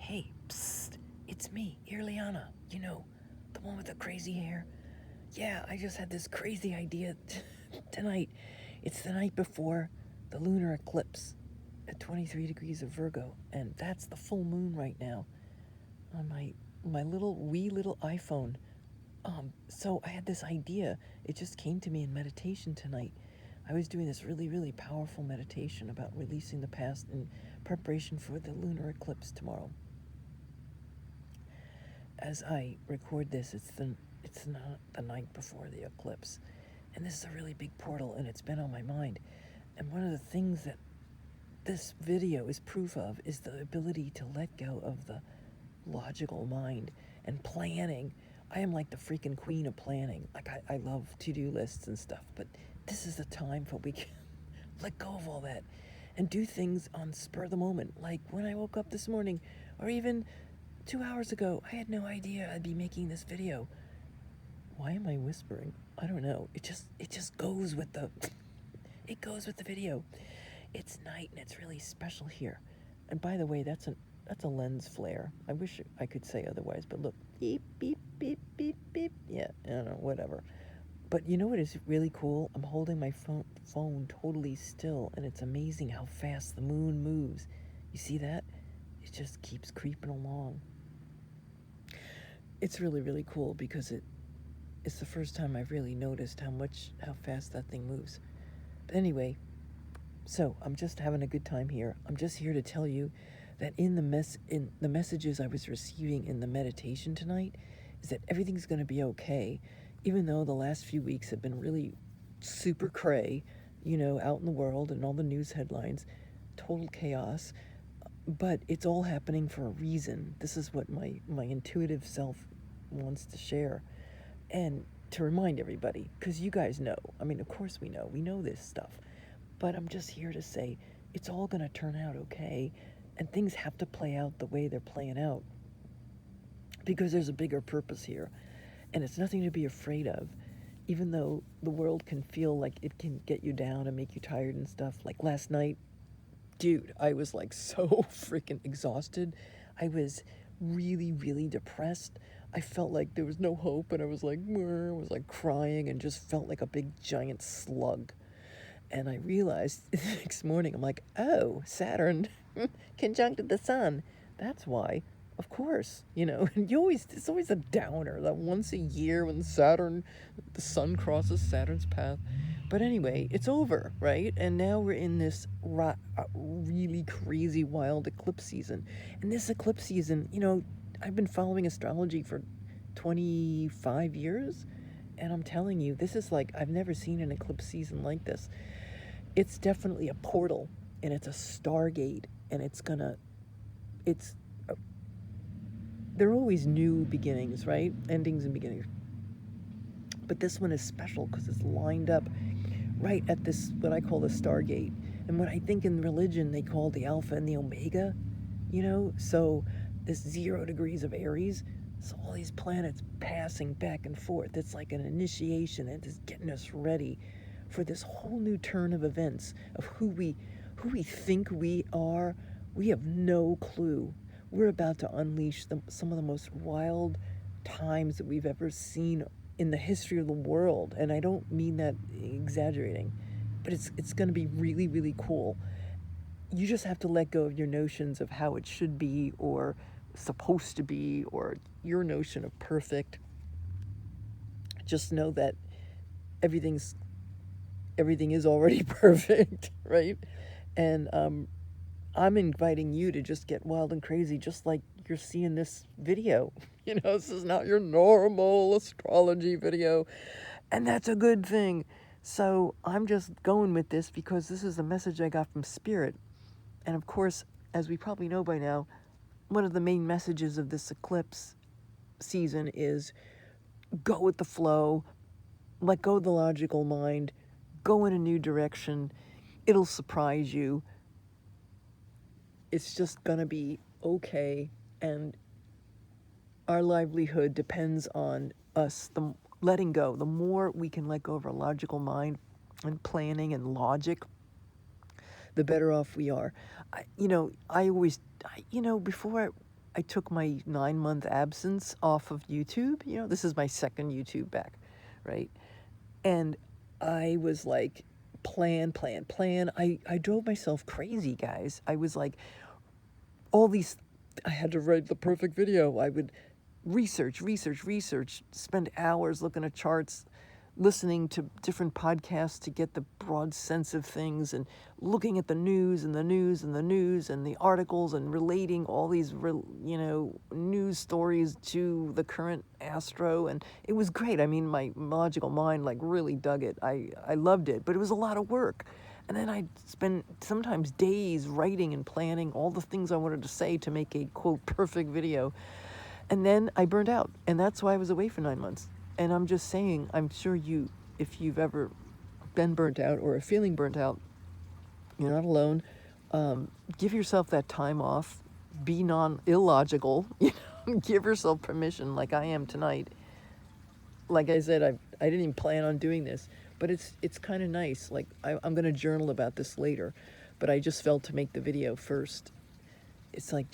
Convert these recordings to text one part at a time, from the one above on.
Hey, psst, it's me, Irlianna. You know, the one with the crazy hair. Yeah, I just had this crazy idea tonight. It's the night before the lunar eclipse at 23 degrees of Virgo, and that's the full moon right now on my little iPhone. So I had this idea. It just came to me in meditation tonight. I was doing this really powerful meditation about releasing the past in preparation for the lunar eclipse tomorrow. As I record this, it's not the night before the eclipse, and this is a really big portal, and it's been on my mind. And one of the things that this video is proof of is the ability to let go of the logical mind and planning. I am like the freaking queen of planning. Like I love to-do lists and stuff, but this is the time for we can let go of all that and do things on spur of the moment. Like when I woke up this morning, or even 2 hours ago, I had no idea I'd be making this video. Why am I whispering? I don't know. It just goes with the video. It's night and it's really special here. And by the way, that's a lens flare. I wish I could say otherwise, but look, beep beep beep beep beep. Yeah, I don't know, whatever. But you know what is really cool? I'm holding my phone totally still, and it's amazing how fast the moon moves. You see that? It just keeps creeping along. It's really cool because it's the first time I've really noticed how fast that thing moves. But anyway, so I'm just having a good time here. I'm just here to tell you that in the messages I was receiving in the meditation tonight is that everything's going to be okay, even though the last few weeks have been really super cray, out in the world and all the news headlines, total chaos. But it's all happening for a reason. This is what my intuitive self wants to share. And to remind everybody, because you guys know, I mean, of course we know this stuff. But I'm just here to say it's all going to turn out okay. And things have to play out the way they're playing out. Because there's a bigger purpose here. And it's nothing to be afraid of. Even though the world can feel like it can get you down and make you tired and stuff. Like last night, dude, I was like so freaking exhausted. I was really depressed. I felt like there was no hope, and I was like crying and just felt like a big giant slug. And I realized the next morning, I'm like, oh, Saturn conjuncted the sun. That's why. Of course, and it's always a downer, that once a year when the sun crosses Saturn's path. But anyway, it's over, right? And now we're in this really crazy, wild eclipse season. And this eclipse season, I've been following astrology for 25 years. And I'm telling you, this is like, I've never seen an eclipse season like this. It's definitely a portal, and it's a stargate, and they're always new beginnings, right? Endings and beginnings. But this one is special because it's lined up right at this, what I call the stargate. And what I think in religion they call the Alpha and the Omega, So this 0 degrees of Aries, so all these planets passing back and forth. It's like an initiation. It is getting us ready for this whole new turn of events of who we think we are. We have no clue. We're about to unleash some of the most wild times that we've ever seen in the history of the world. And I don't mean that exaggerating, but it's going to be really cool. You just have to let go of your notions of how it should be or supposed to be, or your notion of perfect. Just know that everything is already perfect, right? And I'm inviting you to just get wild and crazy, just like you're seeing this video. This is not your normal astrology video, and that's a good thing. So I'm just going with this because this is the message I got from Spirit. And of course, as we probably know by now, one of the main messages of this eclipse season is go with the flow, let go of the logical mind, go in a new direction. It'll surprise you. It's just going to be okay, and our livelihood depends on us letting go. The more we can let go of our logical mind and planning and logic, the better off we are. Before I took my 9-month absence off of YouTube. You know, this is my second YouTube back, right? And I was like, plan. I drove myself crazy, guys. I was like, I had to write the perfect video. I would research, spend hours looking at charts, listening to different podcasts to get the broad sense of things, and looking at the news and the articles, and relating all these news stories to the current astro. And it was great. I mean, my logical mind like really dug it. I loved it, but it was a lot of work. And then I'd spend sometimes days writing and planning all the things I wanted to say to make a, quote, perfect video. And then I burned out. And that's why I was away for 9 months. And I'm just saying, I'm sure if you've ever been burnt out or are feeling burnt out, you're not alone. Give yourself that time off. Be illogical. Give yourself permission, like I am tonight. Like I said, I didn't even plan on doing this, but it's kind of nice. Like I'm going to journal about this later, but I just felt to make the video first. It's like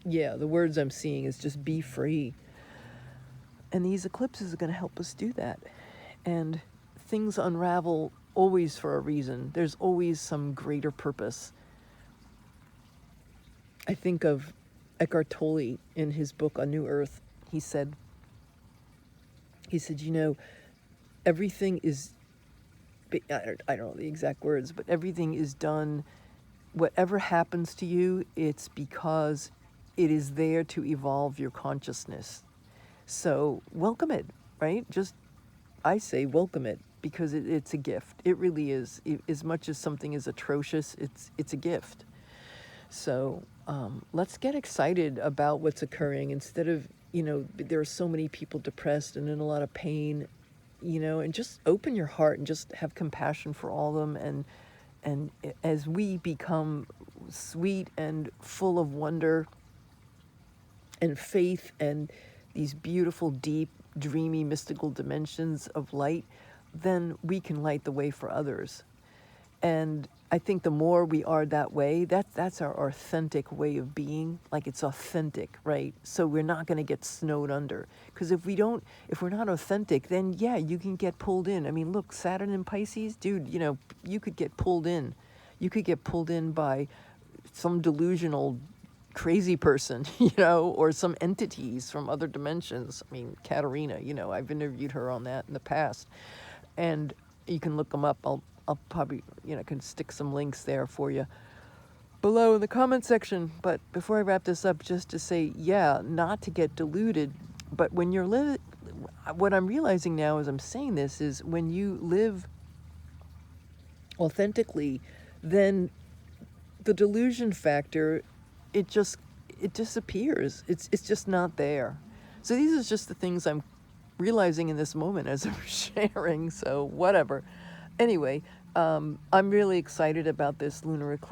yeah, the words I'm seeing is just be free. And these eclipses are going to help us do that. And things unravel always for a reason. There's always some greater purpose. I think of Eckhart Tolle in his book, A New Earth. He said, everything is, I don't know the exact words, but everything is done, whatever happens to you, it's because it is there to evolve your consciousness. So welcome it, right? I say welcome it, because it's a gift. It really is. As much as something is atrocious, it's a gift. So let's get excited about what's occurring instead of, there are so many people depressed and in a lot of pain, and just open your heart and just have compassion for all of them. And as we become sweet and full of wonder and faith and these beautiful, deep, dreamy, mystical dimensions of light, then we can light the way for others. And I think the more we are that way, that's our authentic way of being. Like, it's authentic, right? So we're not going to get snowed under. Because if we're not authentic, then yeah, you can get pulled in. I mean, look, Saturn in Pisces, dude, you could get pulled in. You could get pulled in by some delusional crazy person, or some entities from other dimensions. I mean, Katerina, I've interviewed her on that in the past. And you can look them up. I'll probably, can stick some links there for you below in the comment section. But before I wrap this up, just to say, yeah, not to get deluded, but when you're what I'm realizing now as I'm saying this is when you live authentically, then the delusion factor, it disappears. It's just not there. So these are just the things I'm realizing in this moment as I'm sharing. So whatever. Anyway, I'm really excited about this lunar eclipse.